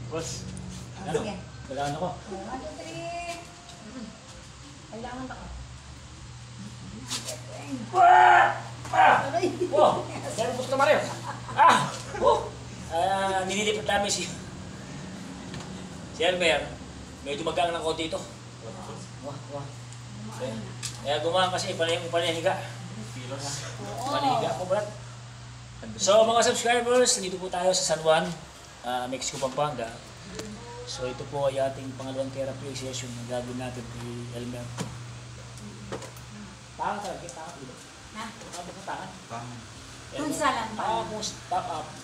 Boss, ano? Sige. Kailangan ako. 1, 2, 3. Kailangan ako. Oh! Meron po ito naman rin. Oh! Nililipat namin si Elmer. Medyo magkaan ng konti ito. Wah. Kaya gumawa kasi panahiga. Panahiga po, Brad. So mga subscribers, dito po tayo sa San Juan, Mexico, Pampanga. So ito po ay ating pangalawang therapy session na gagawin natin kay Elmer. Tangan talaga, tangan dito. Ha? Tangan. Punsa lang pangan.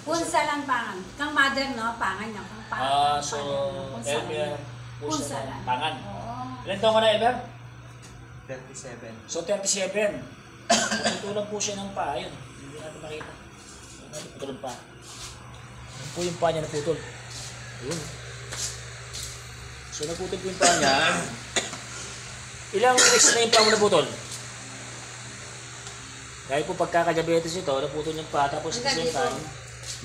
Punsa lang pangan. Kang mother, no? Pangan niya. Kang pangan. So Punsa Elmer, punsa lang. tangan. Oo. Ilan taon ka na, Elmer? 37. So 37. Putulan po siya ng paa. Yun. Hindi natin makita. Putulan pa. Yan po yung paa niya naputol. Ayun. So naputol po yung paa niya. Ilang weeks na yung paa mo naputol? Dahil po pagkakadiabetes ito, naputol yung paa. Tapos at the same time,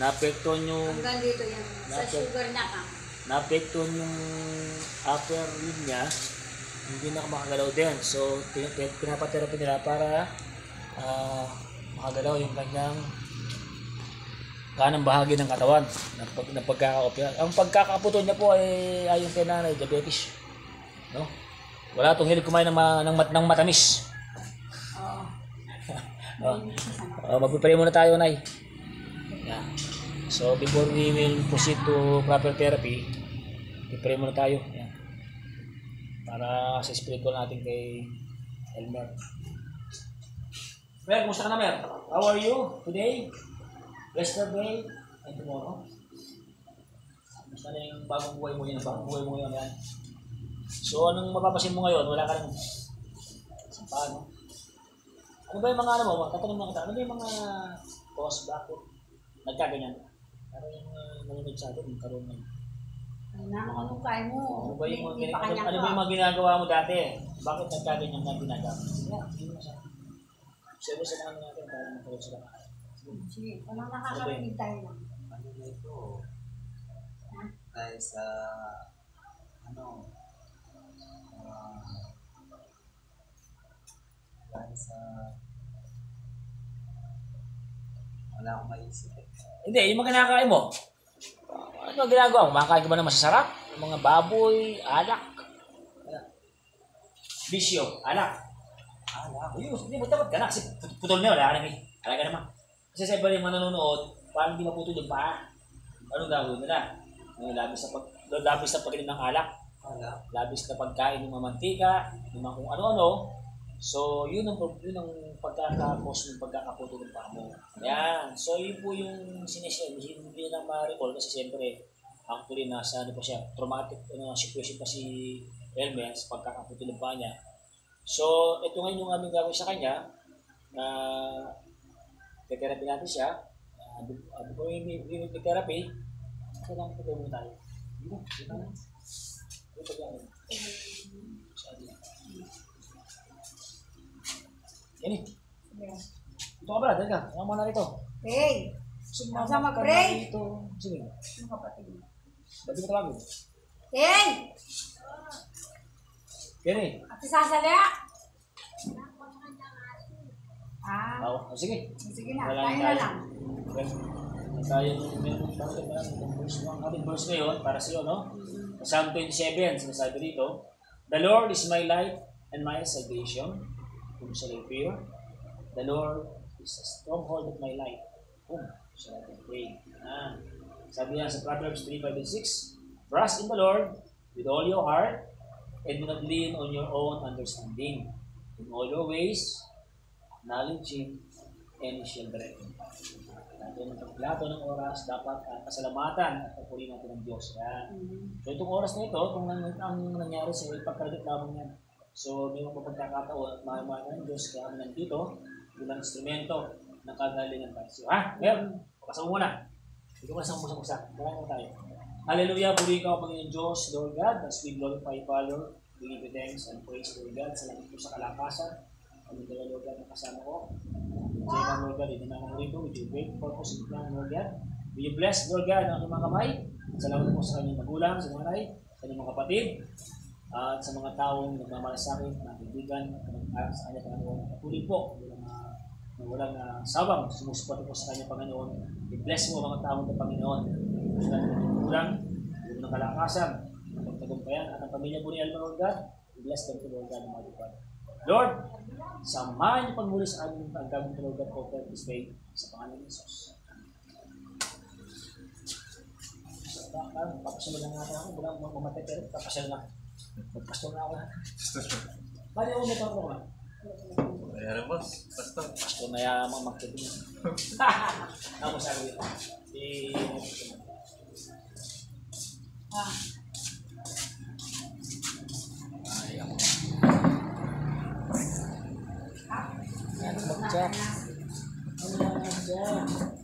naapektuhan yung... Hanggang dito yan. Sa sugar na ka. Naapektuhan yung upper limb niya. Hindi na makagalaw din. So, pinapatherapy nila para makagalaw yung kanyang kanang bahagi ng katawan na pagkakaopya. Ang pagkakaputol niya po ay ayon kay nanay, diabetes. No? Wala itong hilig kumain ng matamis. Magpipray muna tayo, Nay. Yeah. So, before we will proceed to proper therapy, pipray muna tayo. Yeah. Para sa spiritual natin kay Elmer. Mer, kumusta ka na, Mer? How are you today? Yesterday? And tomorrow? Kumusta na yung bagong buhay mo yun? Bagong buhay mo ngayon, yan. So, anong mapapasin mo ngayon? Wala ka ng paano? Ano ba yung mga ano mo? Tatanong mo kita, ano ba yung mga cause, bakit nagkaganyan? Pero yung nanonood sa atin, karoon ng Anong kaya mo? ano ba yung mga ginagawa mo dati? Bakit nagkaganyan na ginagawa mo? Sige, hindi mo sa sabi sa mga natin para magkaroon sila. Sige, walang nakakarinig tayo lang. Ano na ito? Dahil sa dahil sa wala akong maisip. Hindi, yung mga kinakain mo. Ano ang ginagawa mo? Makakain ka ba ng masasarap? Yung mga baboy, alak? Bisyo, alak. Hindi mo dapat ka na kasi putol na yun. Wala ka naman. Kasi sa iba yung mga nanonood, parang hindi maputol yung paa. Anong gagawin nila? Labis na pag-inom ng alak. Labis na pagkain ng mga mantika, yung mga kung ano-ano. So, yun ang pagkakapos ng pagkakaputol ng paa mo. Yan. So, yun po yung sinishare. Hindi na ma-recall kasi siyempre, actually nasa ano pa siya, traumatic situation pa si Elmer sa pagkakaputol ng paa niya. So, ito ngayon yung aming gagawin sa kanya na therapy natin siya. Before we therapy, kailangan ko gawin tayo. Ito gawin. Yan eh. Ito ka ba? Dali ka. Ang mga narito. Hey! Masa mag-pray? Sige. Ano kapatid mo? Ba't di mo tawagin? Hey! Yan eh. Ate Sasalya? Sige. Sige na. Tayo na lang. Tayo meron ang ating verse ngayon para sa iyo, no? Psalm 27, sinasabi dito, "The Lord is my light and my salvation. Whom shall I fear? The Lord is a stronghold of my life. Whom shall I pray?" Sabi niya sa Proverbs 3:5 and 6, "Trust in the Lord with all your heart and do not lean on your own understanding. In all your ways, acknowledge Him and He shall direct you." Natin ang paglato ng oras, dapat pasalamatan at papurihin natin ng Diyos. So itong oras na ito, kung ang nangyari sa iyo, pagkalit lamang yan. So may mga pagkakataon at mahal ng Diyos kaya kami nandito bilang instrumento ng kagalingan tayo. So, meron, pakasama muna. Hindi ko kasama musa-musa. Maraming tayo. Hallelujah, puri ka, Panginoon Diyos, Lord God, as we glorify Father, we give you thanks and praise, Lord God, salamat po sa kalakasan. Kami Lord God, ang kasama ko. Jaya, Lord God, ito na ang rito, with your great purpose and plan, Lord God. Will you bless, Lord God, ang aking mga kamay? Salamat po sa kanyang magulang, sa nanay, sa kanyang mga kapatid, at sa mga taong nagmamalasakit, mga kaibigan, sa kanya Panginoon. Patuloy po, walang sawang sumusuporta po sa kanya Panginoon. I-bless mo ang mga taong ng Panginoon. Sa kanyang magulang, ng kalakasan, ng pagtagumpayan, at ang pamilya po ni Alma, Lord God, i-bless them to Lord God, ng mga Lord. Lord, samahan niyo pagmuli sa amin ang gagawin ko, Lord God, for this day, sa pangalan ni Jesus. Papasunod lang natin ako, bilang mamatay pero papasunod na. Magpastor na ako na. Pwede ako may tanong ko na. Ayan, boss. Pastor. Pastor na yung mga magkita niya. Ako sa akin dito. Ayaw. Ano ba dyan? Ano ba dyan?